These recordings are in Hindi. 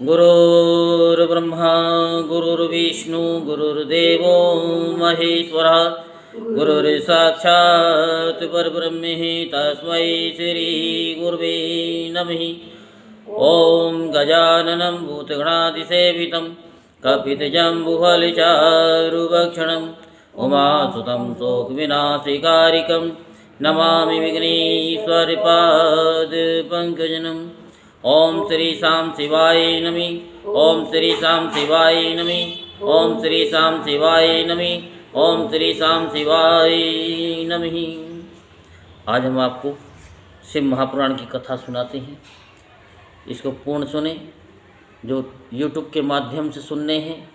गुरुर्ब्रह्मा गुरुर्विष्णु गुरुर्देवो महेश्वरः गुरुर्साक्षात् परब्रह्म तस्मै श्री गुरुवे नमः। ओम गजाननं भूतगणाधिसेवितं कपितजम्बुफलचारुभक्षणं उमासुतं शोकविनाशकारिकं नमामि विघ्नेश्वरपादपङ्कजम्। ओम श्री शाम शिवाय नमः। ओम श्री शाम शिवाय नमः। ओम श्री शाम शिवाय नमः। ओम श्री शाम शिवाय नमः। आज हम आपको शिव महापुराण की कथा सुनाते हैं। इसको पूर्ण सुने। जो YouTube के माध्यम से सुनने हैं,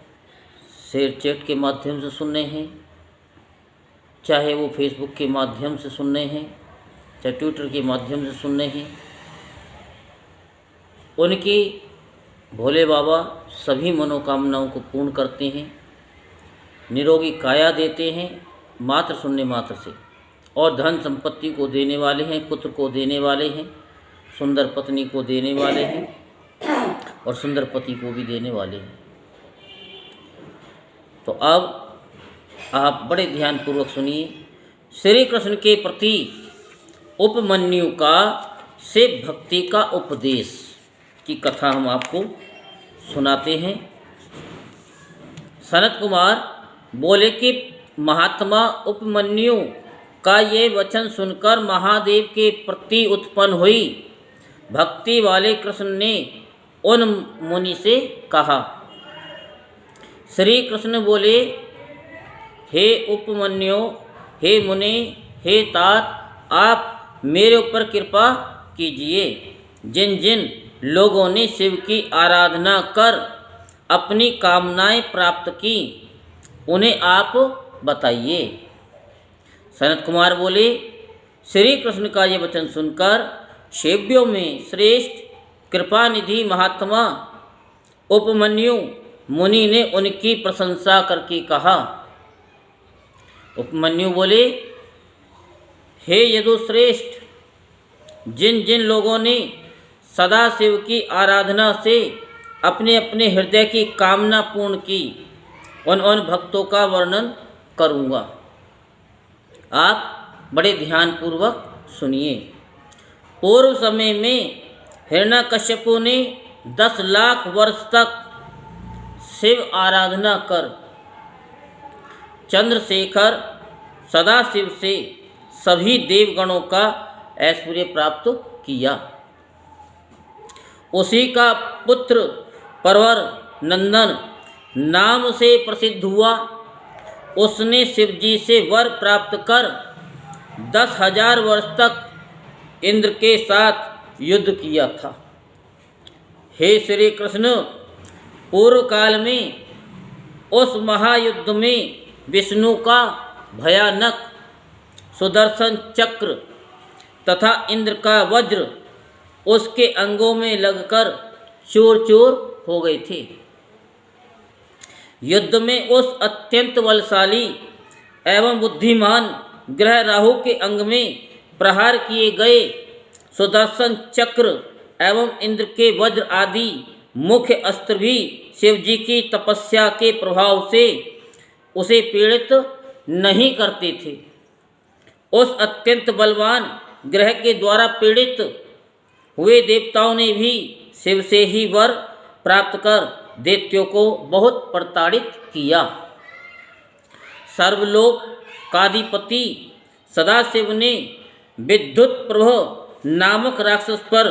शेयर चैट के माध्यम से सुनने हैं, चाहे वो फेसबुक के माध्यम से सुनने हैं, चाहे ट्विटर के माध्यम से सुनने हैं, उनकी भोले बाबा सभी मनोकामनाओं को पूर्ण करते हैं, निरोगी काया देते हैं मात्र सुनने मात्र से, और धन संपत्ति को देने वाले हैं, पुत्र को देने वाले हैं, सुंदर पत्नी को देने वाले हैं और सुंदर पति को भी देने वाले हैं। तो अब आप बड़े ध्यानपूर्वक सुनिए। श्री कृष्ण के प्रति उपमन्यु का शिव भक्ति का उपदेश की कथा हम आपको सुनाते हैं। सनत कुमार बोले कि महात्मा उपमन्यु का ये वचन सुनकर महादेव के प्रति उत्पन्न हुई भक्ति वाले कृष्ण ने उन मुनि से कहा। श्री कृष्ण बोले, हे उपमन्यु, हे मुनि, हे तात, आप मेरे ऊपर कृपा कीजिए। जिन जिन लोगों ने शिव की आराधना कर अपनी कामनाएं प्राप्त की, उन्हें आप बताइए। सनत कुमार बोले, श्री कृष्ण का ये वचन सुनकर शिव्यों में श्रेष्ठ कृपानिधि महात्मा उपमन्यु मुनि ने उनकी प्रशंसा करके कहा। उपमन्यु बोले, हे यदुश्रेष्ठ, जिन जिन लोगों ने सदा शिव की आराधना से अपने अपने हृदय की कामना पूर्ण की, उन भक्तों का वर्णन करूँगा। आप बड़े ध्यानपूर्वक सुनिए। पूर्व समय में हिरण्यकश्यपु ने 10 लाख वर्ष तक शिव आराधना कर चंद्रशेखर सदाशिव से सभी देवगणों का ऐश्वर्य प्राप्त किया। उसी का पुत्र परवर नंदन नाम से प्रसिद्ध हुआ। उसने शिवजी से वर प्राप्त कर 10,000 वर्ष तक इंद्र के साथ युद्ध किया था। हे श्री कृष्ण, पूर्व काल में उस महायुद्ध में विष्णु का भयानक सुदर्शन चक्र तथा इंद्र का वज्र उसके अंगों में लगकर चूर चूर हो गए थे। युद्ध में उस अत्यंत बलशाली एवं बुद्धिमान ग्रह राहु के अंग में प्रहार किए गए सुदर्शन चक्र एवं इंद्र के वज्र आदि मुख्य अस्त्र भी शिवजी की तपस्या के प्रभाव से उसे पीड़ित नहीं करते थे। उस अत्यंत बलवान ग्रह के द्वारा पीड़ित हुए देवताओं ने भी शिव से ही वर प्राप्त कर दैत्यों को बहुत प्रताड़ित किया। सर्वलोक काधिपति सदाशिव ने विद्युत प्रभा नामक राक्षस पर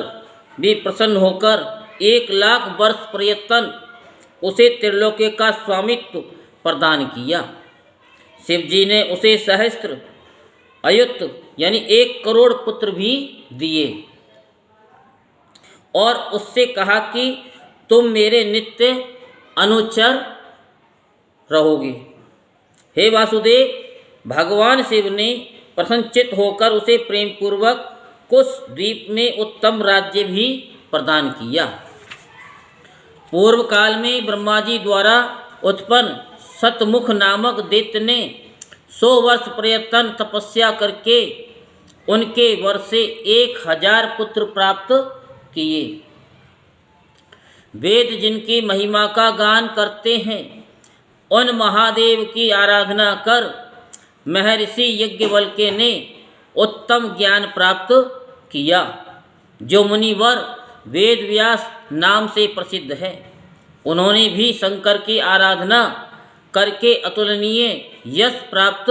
भी प्रसन्न होकर 1 लाख वर्ष पर्यंत उसे त्रिलोक्य का स्वामित्व प्रदान किया। शिवजी ने उसे सहस्त्र अयुत यानी 1 करोड़ पुत्र भी दिए और उससे कहा कि तुम मेरे नित्य अनुचर रहोगे। हे वासुदेव, भगवान शिव ने प्रसन्नचित होकर उसे प्रेम पूर्वक कुश द्वीप में उत्तम राज्य भी प्रदान किया। पूर्व काल में ब्रह्मा जी द्वारा उत्पन्न सतमुख नामक दैत्य ने 100 वर्ष पर्यंत तपस्या करके उनके वर से 1000 पुत्र प्राप्त किए। वेद जिनकी महिमा का गान करते हैं, उन महादेव की आराधना कर महर्षि याज्ञवल्क्य ने उत्तम ज्ञान प्राप्त किया, जो मुनिवर वेद व्यास नाम से प्रसिद्ध है। उन्होंने भी शंकर की आराधना करके अतुलनीय यश प्राप्त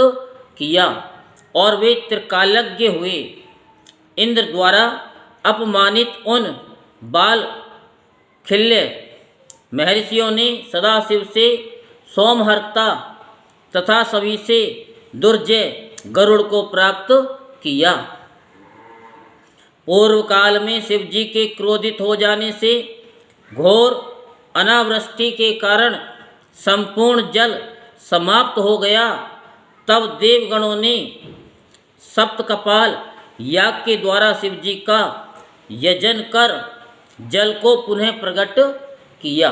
किया और वे त्रिकालज्ञ हुए। इंद्र द्वारा अपमानित उन बाल खिल्य महर्षियों ने सदाशिव से सोमहर्ता तथा सभी से दुर्जय गरुड़ को प्राप्त किया। पूर्व काल में शिव जी के क्रोधित हो जाने से घोर अनावृष्टि के कारण संपूर्ण जल समाप्त हो गया। तब देवगणों ने सप्तकपाल याग के द्वारा शिव जी का यजन कर जल को पुनः प्रकट किया।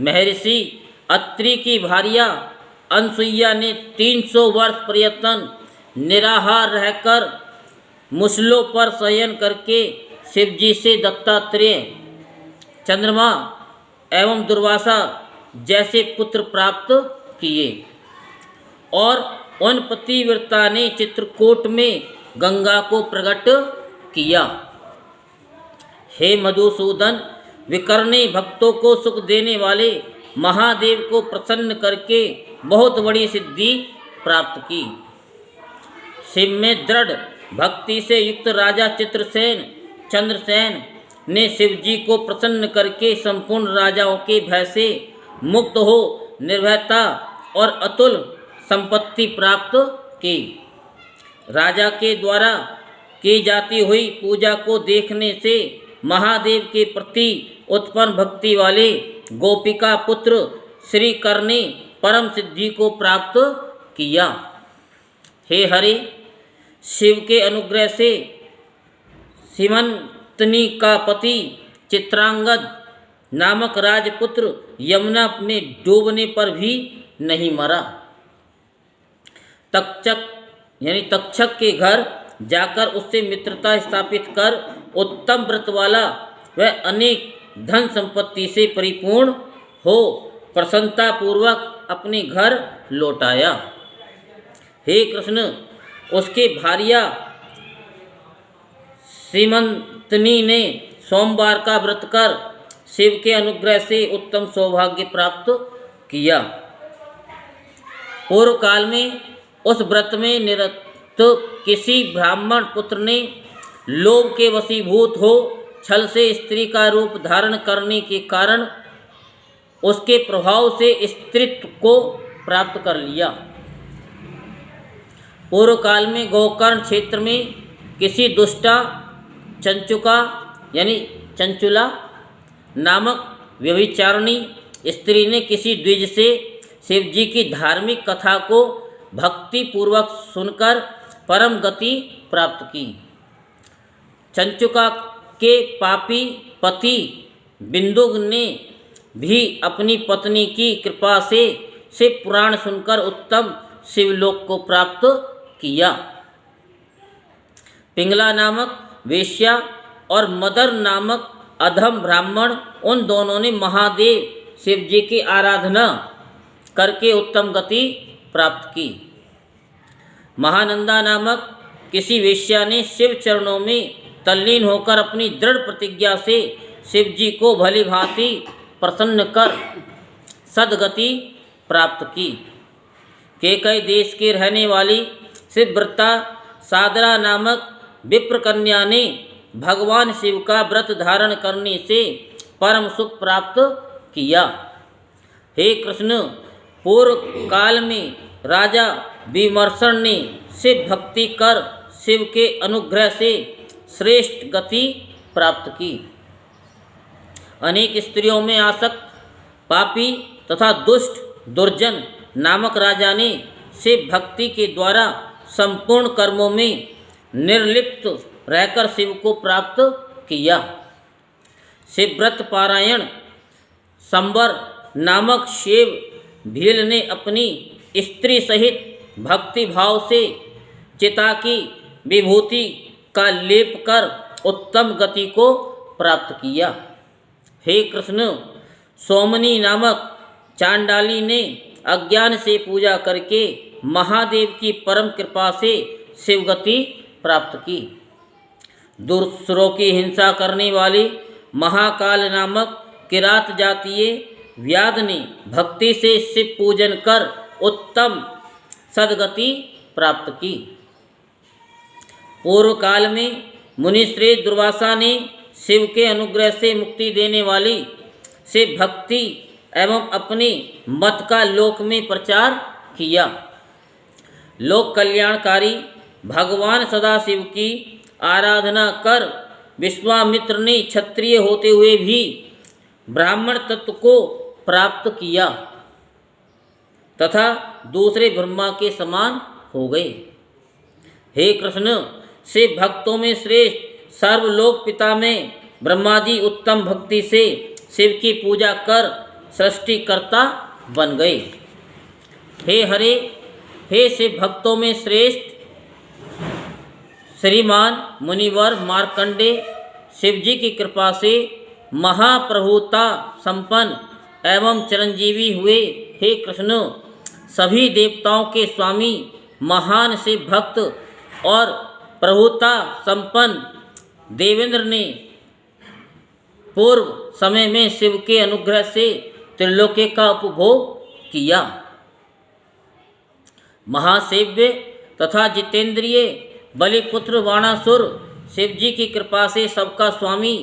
महर्षि अत्रि की भार्या अनसुईया ने 300 वर्ष पर्यंत निराहार रहकर मुसलों पर शयन करके शिव जी से दत्तात्रेय, चंद्रमा एवं दुर्वासा जैसे पुत्र प्राप्त किए और उन पतिव्रता ने चित्रकूट में गंगा को प्रकट किया। हे मधुसूदन, विकर्णी भक्तों को सुख देने वाले महादेव को प्रसन्न करके बहुत बड़ी सिद्धि प्राप्त की। शिव में दृढ़ भक्ति से युक्त राजा चित्रसेन चंद्रसेन ने शिव जी को प्रसन्न करके संपूर्ण राजाओं के भय से मुक्त हो निर्भयता और अतुल संपत्ति प्राप्त की। राजा के द्वारा की जाती हुई पूजा को देखने से महादेव के प्रति उत्पन्न भक्ति वाले गोपिका पुत्र श्री कर ने परम सिद्धि को प्राप्त किया। हे हरि, शिव के अनुग्रह से सीमंतनी का पति चित्रांगद नामक राजपुत्र यमुना में डूबने पर भी नहीं मरा। तक्षक के घर जाकर उससे मित्रता स्थापित कर उत्तम व्रत वाला वह अनेक धन संपत्ति से परिपूर्ण हो प्रसन्नता पूर्वक अपने घर लौटाया। हे कृष्ण, उसके भार्या सीमंतनी ने सोमवार का व्रत कर शिव के अनुग्रह से उत्तम सौभाग्य प्राप्त किया। पूर्व काल में उस व्रत में निरत किसी ब्राह्मण पुत्र ने लोभ के वशीभूत हो छल से स्त्री का रूप धारण करने के कारण उसके प्रभाव से स्त्रीत्व को प्राप्त कर लिया। पूर्व काल में गोकर्ण क्षेत्र में किसी दुष्टा चंचुला नामक व्यभिचारिणी स्त्री ने किसी द्विज से शिव जी की धार्मिक कथा को भक्ति पूर्वक सुनकर परम गति प्राप्त की। चंचुका के पापी पति बिंदुग ने भी अपनी पत्नी की कृपा से शिव पुराण सुनकर उत्तम शिवलोक को प्राप्त किया। पिंगला नामक वेश्या और मदर नामक अधम ब्राह्मण उन दोनों ने महादेव शिव जी की आराधना करके उत्तम गति प्राप्त की। महानंदा नामक किसी वेश्या ने शिव चरणों में तल्लीन होकर अपनी दृढ़ प्रतिज्ञा से शिव जी को भली भांति प्रसन्न कर सद्गति प्राप्त की। केकई देश के रहने वाली शिवव्रता सादरा नामक विप्र कन्या ने भगवान शिव का व्रत धारण करने से परम सुख प्राप्त किया। हे कृष्ण, पूर्व काल में राजा विमर्शन ने शिव भक्ति कर शिव के अनुग्रह से श्रेष्ठ गति प्राप्त की। अनेक स्त्रियों में आसक्त पापी तथा दुष्ट दुर्जन नामक राजा ने शिव भक्ति के द्वारा संपूर्ण कर्मों में निर्लिप्त रहकर शिव को प्राप्त किया। शिवव्रत पारायण संबर नामक शिव भील ने अपनी स्त्री सहित भक्ति भाव से चिता की विभूति का लेप कर उत्तम गति को प्राप्त किया। हे कृष्ण, सोमनी नामक चांडाली ने अज्ञान से पूजा करके महादेव की परम कृपा से शिवगति प्राप्त की। दुष्टों की हिंसा करने वाली महाकाल नामक किरात जातीय व्याध ने भक्ति से शिव पूजन कर उत्तम सद्गति प्राप्त की। पूर्व काल में मुनिश्रेष्ठ दुर्वासा ने शिव के अनुग्रह से मुक्ति देने वाली से भक्ति एवं अपने मत का लोक में प्रचार किया। लोक कल्याणकारी भगवान सदाशिव की आराधना कर विश्वामित्र ने क्षत्रिय होते हुए भी ब्राह्मण तत्व को प्राप्त किया तथा दूसरे ब्रह्मा के समान हो गए। हे कृष्ण, से भक्तों में श्रेष्ठ सर्वलोक पिता में ब्रह्मादि उत्तम भक्ति से शिव की पूजा कर सृष्टिकर्ता बन गए। हे हरे, हे शिव भक्तों में श्रेष्ठ श्रीमान मुनिवर मार्कंडे शिव जी की कृपा से महाप्रभुता संपन्न एवं चिरंजीवी हुए। हे कृष्ण, सभी देवताओं के स्वामी महान शिव भक्त और प्रभुता संपन्न देवेंद्र ने पूर्व समय में शिव के अनुग्रह से त्रिलोक्य का उपभोग किया। महासेव्य तथा जितेंद्रिय बलिपुत्र बाणासुर शिव जी की कृपा से सबका स्वामी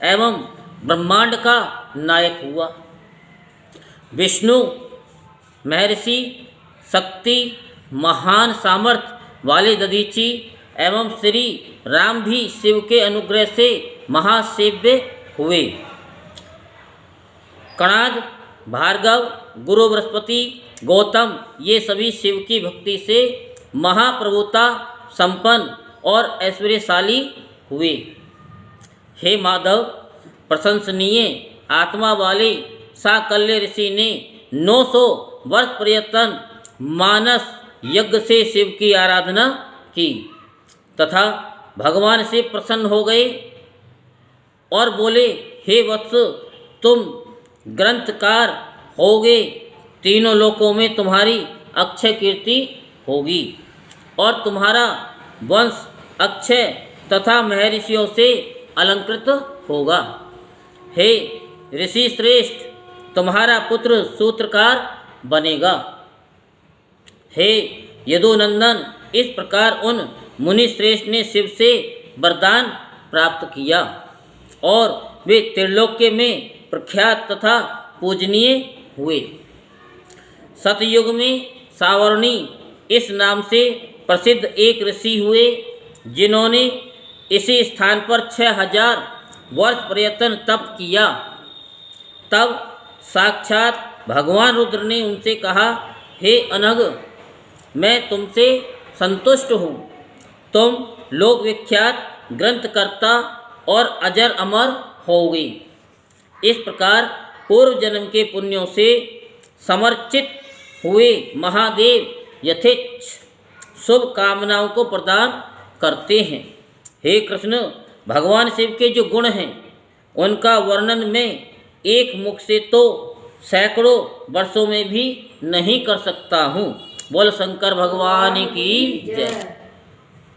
एवं ब्रह्मांड का नायक हुआ। विष्णु महर्षि शक्ति महान सामर्थ्य वाले दधीची एवं श्री राम भी शिव के अनुग्रह से महासेव्य हुए। कणाद, भार्गव, गुरु बृहस्पति, गौतम ये सभी शिव की भक्ति से महाप्रभुता संपन्न और ऐश्वर्यशाली हुए। हे माधव, प्रशंसनीय आत्मा वाले साकल्य ऋषि ने 900 वर्ष पर्यंत मानस यज्ञ से शिव की आराधना की तथा भगवान से प्रसन्न हो गए और बोले, हे वत्स, तुम ग्रंथकार होगे, तीनों लोकों में तुम्हारी अक्षय कीर्ति होगी और तुम्हारा वंश अक्षय तथा महर्षियों से अलंकृत होगा। हे ऋषि श्रेष्ठ, तुम्हारा पुत्र सूत्रकार बनेगा। हे यदुनंदन, इस प्रकार उन मुनि श्रेष्ठ ने शिव से वरदान प्राप्त किया और वे त्रिलोक्य में प्रख्यात तथा पूजनीय हुए। सतयुग में सावर्णी इस नाम से प्रसिद्ध एक ऋषि हुए, जिन्होंने इसी स्थान पर 6000 वर्ष पर्यंत तप किया। तब साक्षात भगवान रुद्र ने उनसे कहा, हे अनघ, मैं तुमसे संतुष्ट हूँ। तुम लोक विख्यात ग्रंथकर्ता और अजर अमर होगे। इस प्रकार पूर्व जन्म के पुण्यों से समर्चित हुए महादेव यथेच्छ शुभ कामनाओं को प्रदान करते हैं। हे कृष्ण, भगवान शिव के जो गुण हैं उनका वर्णन मैं एक मुख से तो सैकड़ों वर्षों में भी नहीं कर सकता हूँ। बोल शंकर भगवान की जय।